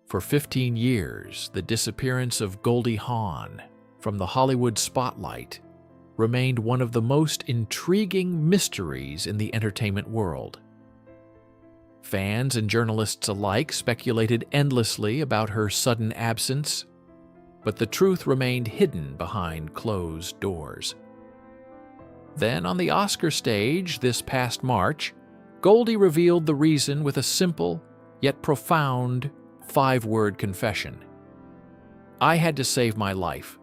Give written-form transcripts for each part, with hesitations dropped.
For 15 years, the disappearance of Goldie Hawn from the Hollywood spotlight remained one of the most intriguing mysteries in the entertainment world. Fans and journalists alike speculated endlessly about her sudden absence, but the truth remained hidden behind closed doors. Then, on the Oscar stage this past March, Goldie revealed the reason with a simple yet profound 5-word confession. "I had to save my life."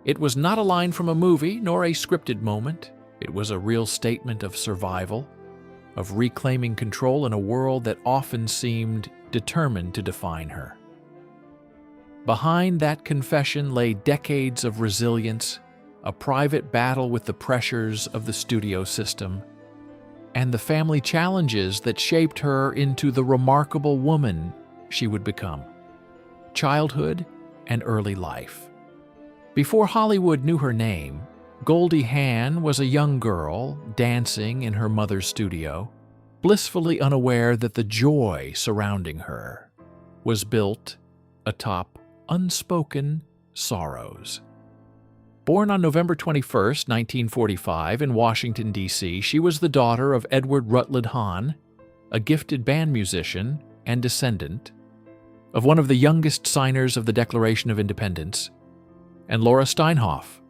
It was not a line from a movie nor a scripted moment. It was a real statement of survival, of reclaiming control in a world that often seemed determined to define her. Behind that confession lay decades of resilience, a private battle with the pressures of the studio system, and the family challenges that shaped her into the remarkable woman she would become. Childhood and early life. Before Hollywood knew her name, Goldie Hawn was a young girl dancing in her mother's studio, blissfully unaware that the joy surrounding her was built atop unspoken sorrows. Born on November 21, 1945, in Washington, D.C., she was the daughter of Edward Rutland Hawn, a gifted band musician and descendant of one of the youngest signers of the Declaration of Independence, and Laura Steinhoff,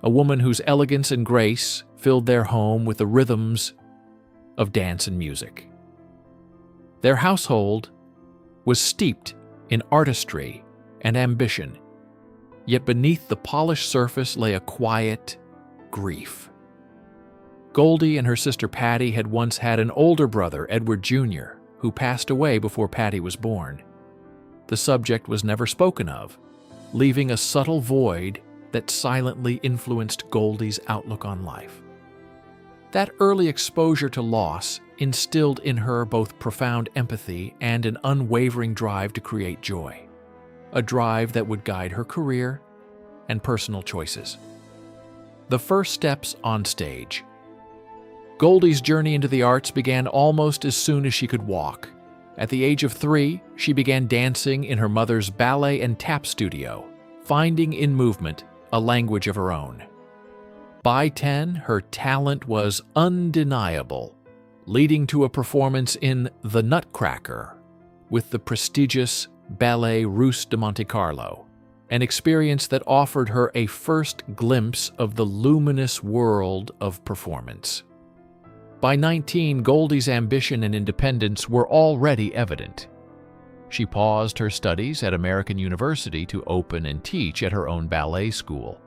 a woman whose elegance and grace filled their home with the rhythms of dance and music. Their household was steeped in artistry and ambition, yet beneath the polished surface lay a quiet grief. Goldie and her sister Patty had once had an older brother, Edward Jr., who passed away before Patty was born. The subject was never spoken of, leaving a subtle void that silently influenced Goldie's outlook on life. That early exposure to loss instilled in her both profound empathy and an unwavering drive to create joy, a drive that would guide her career and personal choices. The first steps on stage. Goldie's journey into the arts began almost as soon as she could walk. At the age of 3, she began dancing in her mother's ballet and tap studio, finding in movement a language of her own. By 10, her talent was undeniable, leading to a performance in The Nutcracker with the prestigious Ballet Russe de Monte Carlo, an experience that offered her a first glimpse of the luminous world of performance. By 19, Goldie's ambition and independence were already evident. She paused her studies at American University to open and teach at her own ballet school,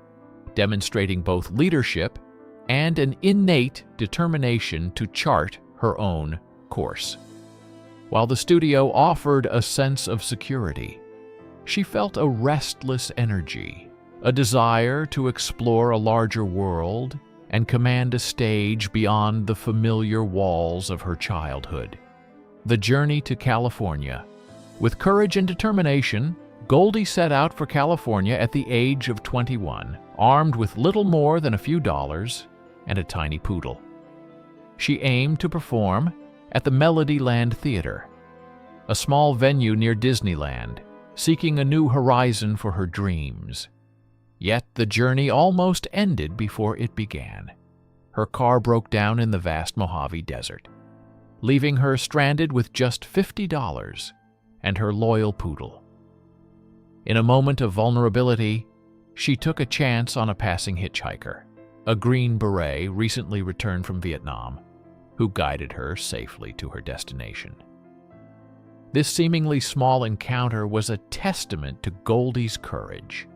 demonstrating both leadership and an innate determination to chart her own course. While the studio offered a sense of security, she felt a restless energy, a desire to explore a larger world and command a stage beyond the familiar walls of her childhood. The journey to California. With courage and determination, Goldie set out for California at the age of 21, armed with little more than a few dollars and a tiny poodle. She aimed to perform at the Melodyland Theater, a small venue near Disneyland, seeking a new horizon for her dreams. Yet the journey almost ended before it began. Her car broke down in the vast Mojave Desert, leaving her stranded with just $50 and her loyal poodle. In a moment of vulnerability, she took a chance on a passing hitchhiker, a Green Beret recently returned from Vietnam, who guided her safely to her destination. This seemingly small encounter was a testament to Goldie's courage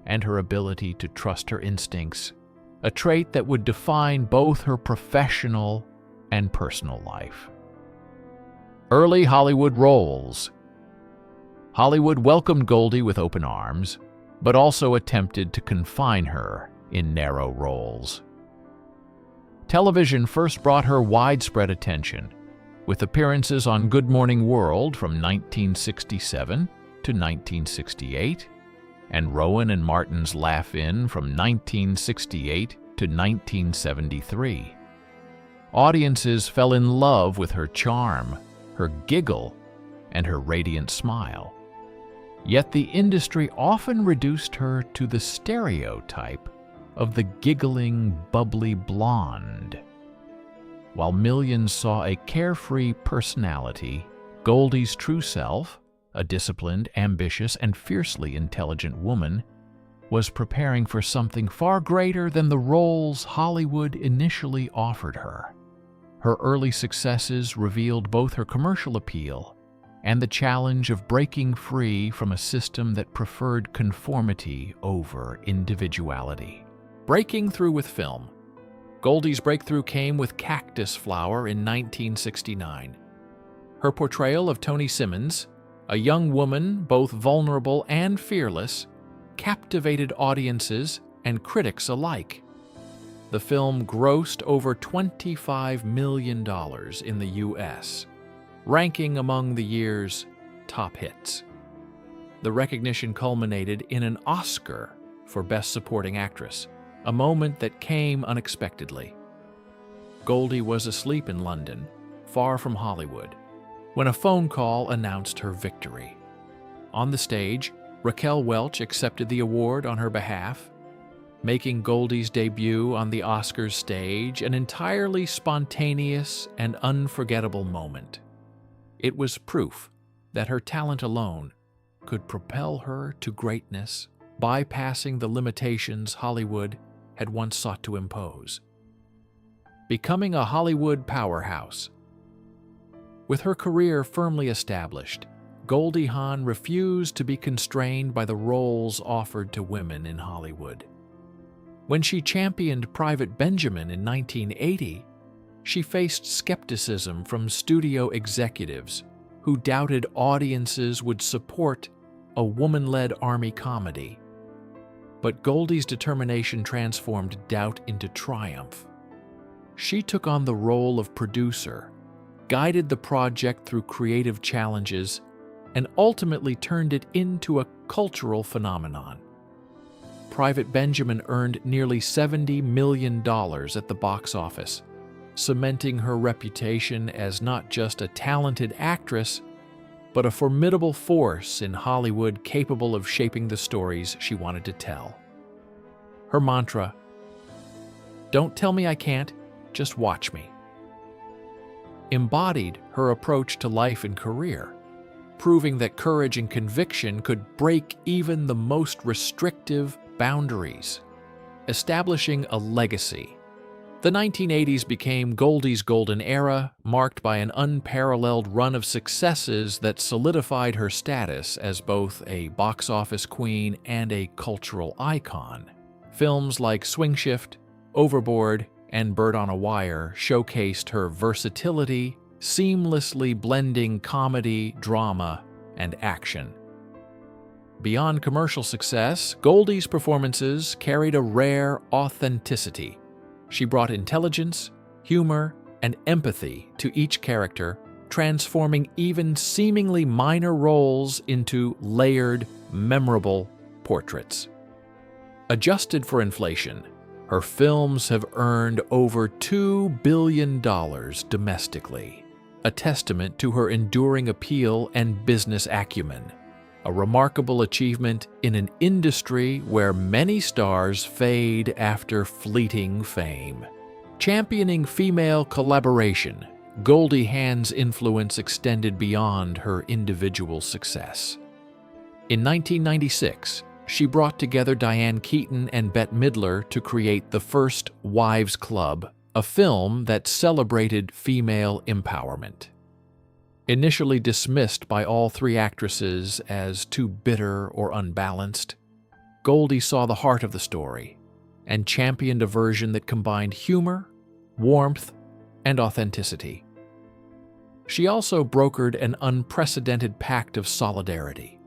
and her ability to trust her instincts, a trait that would define both her professional and personal life. Early Hollywood roles. Hollywood welcomed Goldie with open arms, but also attempted to confine her in narrow roles. Television first brought her widespread attention, with appearances on Good Morning World from 1967 to 1968, and Rowan and Martin's Laugh-In from 1968 to 1973. Audiences fell in love with her charm, her giggle, and her radiant smile. Yet the industry often reduced her to the stereotype of the giggling, bubbly blonde. While millions saw a carefree personality, Goldie's true self, a disciplined, ambitious, and fiercely intelligent woman, was preparing for something far greater than the roles Hollywood initially offered her. Her early successes revealed both her commercial appeal and the challenge of breaking free from a system that preferred conformity over individuality. Breaking through with film. Goldie's breakthrough came with Cactus Flower in 1969. Her portrayal of Toni Simmons, a young woman both vulnerable and fearless, captivated audiences and critics alike. The film grossed over $25 million in the U.S., ranking among the year's top hits. The recognition culminated in an Oscar for Best Supporting Actress, a moment that came unexpectedly. Goldie was asleep in London, far from Hollywood, when a phone call announced her victory. On the stage, Raquel Welch accepted the award on her behalf, making Goldie's debut on the Oscars stage an entirely spontaneous and unforgettable moment. It was proof that her talent alone could propel her to greatness, bypassing the limitations Hollywood had once sought to impose. Becoming a Hollywood powerhouse. With her career firmly established, Goldie Hawn refused to be constrained by the roles offered to women in Hollywood. When she championed Private Benjamin in 1980, she faced skepticism from studio executives who doubted audiences would support a woman-led army comedy. But Goldie's determination transformed doubt into triumph. She took on the role of producer, guided the project through creative challenges, and ultimately turned it into a cultural phenomenon. Private Benjamin earned nearly $70 million at the box office, cementing her reputation as not just a talented actress, but a formidable force in Hollywood capable of shaping the stories she wanted to tell. Her mantra, "Don't tell me I can't, just watch me," embodied her approach to life and career, proving that courage and conviction could break even the most restrictive boundaries, establishing a legacy. The 1980s became Goldie's golden era, marked by an unparalleled run of successes that solidified her status as both a box office queen and a cultural icon. Films like Swing Shift, Overboard, and Bird on a Wire showcased her versatility, seamlessly blending comedy, drama, and action. Beyond commercial success, Goldie's performances carried a rare authenticity. She brought intelligence, humor, and empathy to each character, transforming even seemingly minor roles into layered, memorable portraits. Adjusted for inflation, her films have earned over $2 billion domestically, a testament to her enduring appeal and business acumen, a remarkable achievement in an industry where many stars fade after fleeting fame. Championing female collaboration, Goldie Hawn's influence extended beyond her individual success. In 1996, she brought together Diane Keaton and Bette Midler to create the first Wives Club, a film that celebrated female empowerment. Initially dismissed by all three actresses as too bitter or unbalanced, Goldie saw the heart of the story and championed a version that combined humor, warmth, and authenticity. She also brokered an unprecedented pact of solidarity,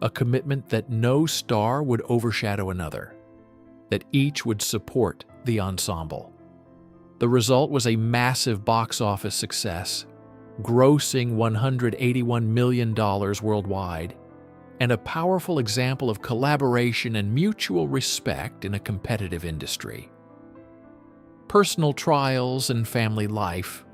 a commitment that no star would overshadow another, that each would support the ensemble. The result was a massive box office success, grossing $181 million worldwide, and a powerful example of collaboration and mutual respect in a competitive industry. Personal trials and family life.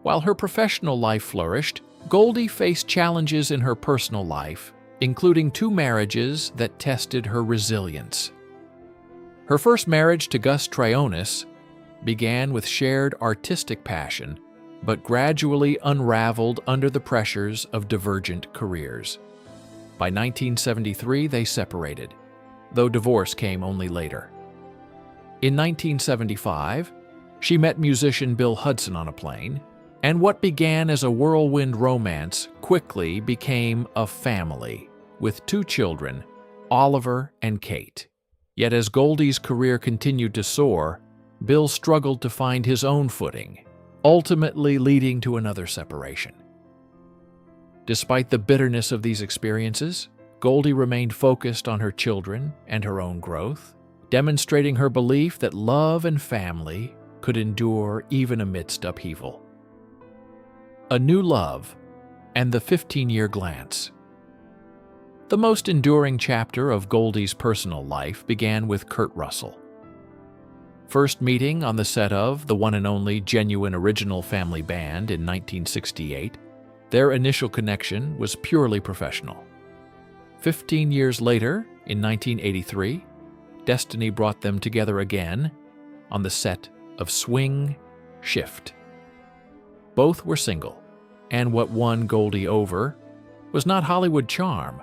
While her professional life flourished, Goldie faced challenges in her personal life including 2 marriages that tested her resilience. Her first marriage to Gus Trionis began with shared artistic passion, but gradually unraveled under the pressures of divergent careers. By 1973, they separated, though divorce came only later. In 1975, she met musician Bill Hudson on a plane, and what began as a whirlwind romance quickly became a family, with 2 children, Oliver and Kate. Yet as Goldie's career continued to soar, Bill struggled to find his own footing, ultimately leading to another separation. Despite the bitterness of these experiences, Goldie remained focused on her children and her own growth, demonstrating her belief that love and family could endure even amidst upheaval. A New Love and the 15-Year Glance. The most enduring chapter of Goldie's personal life began with Kurt Russell. First meeting on the set of the one and only Genuine Original Family Band in 1968, their initial connection was purely professional. 15 years later, in 1983, destiny brought them together again on the set of Swing Shift. Both were single, and what won Goldie over was not Hollywood charm,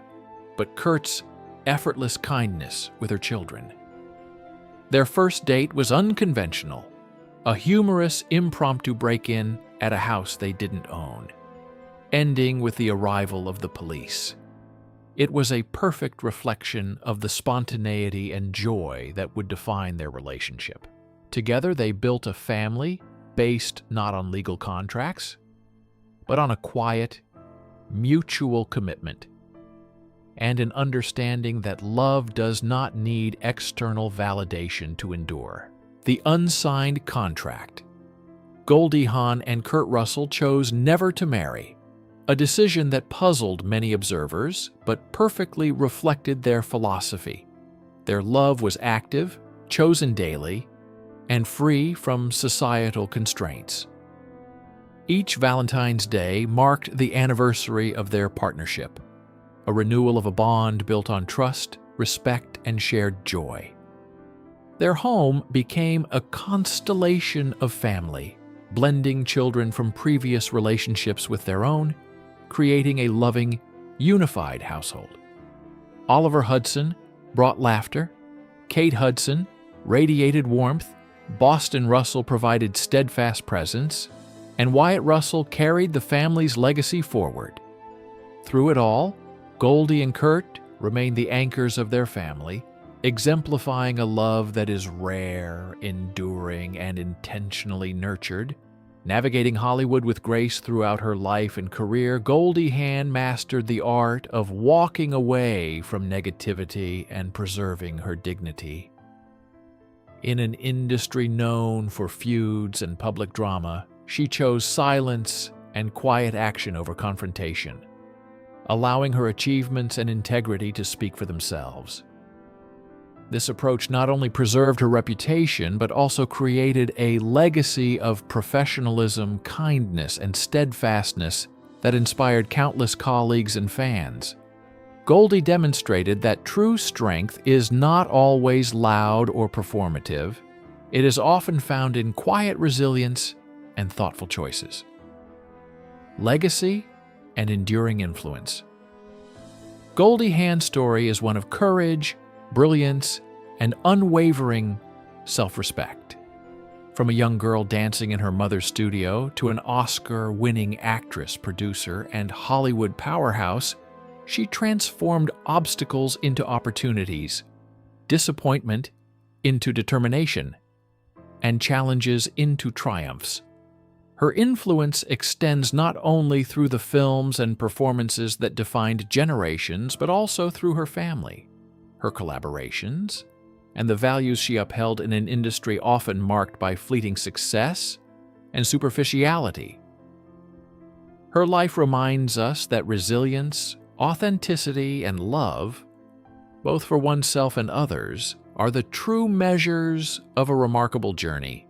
but Kurt's effortless kindness with her children. Their first date was unconventional, a humorous impromptu break-in at a house they didn't own, ending with the arrival of the police. It was a perfect reflection of the spontaneity and joy that would define their relationship. Together, they built a family based not on legal contracts, but on a quiet, mutual commitment and an understanding that love does not need external validation to endure. The unsigned contract. Goldie Hawn and Kurt Russell chose never to marry, a decision that puzzled many observers but perfectly reflected their philosophy. Their love was active, chosen daily, and free from societal constraints. Each Valentine's Day marked the anniversary of their partnership, a renewal of a bond built on trust, respect, and shared joy. Their home became a constellation of family, blending children from previous relationships with their own, creating a loving, unified household. Oliver Hudson brought laughter, Kate Hudson radiated warmth, Boston Russell provided steadfast presence, and Wyatt Russell carried the family's legacy forward. Through it all, Goldie and Kurt remained the anchors of their family, exemplifying a love that is rare, enduring, and intentionally nurtured. Navigating Hollywood with grace throughout her life and career, Goldie Hawn mastered the art of walking away from negativity and preserving her dignity. In an industry known for feuds and public drama, she chose silence and quiet action over confrontation, allowing her achievements and integrity to speak for themselves. This approach not only preserved her reputation, but also created a legacy of professionalism, kindness, and steadfastness that inspired countless colleagues and fans. Goldie demonstrated that true strength is not always loud or performative. It is often found in quiet resilience and thoughtful choices. Legacy and enduring influence. Goldie Hawn's story is one of courage, brilliance, and unwavering self-respect. From a young girl dancing in her mother's studio to an Oscar-winning actress, producer, and Hollywood powerhouse, she transformed obstacles into opportunities, disappointment into determination, and challenges into triumphs. Her influence extends not only through the films and performances that defined generations, but also through her family, her collaborations, and the values she upheld in an industry often marked by fleeting success and superficiality. Her life reminds us that resilience, authenticity, and love, both for oneself and others, are the true measures of a remarkable journey.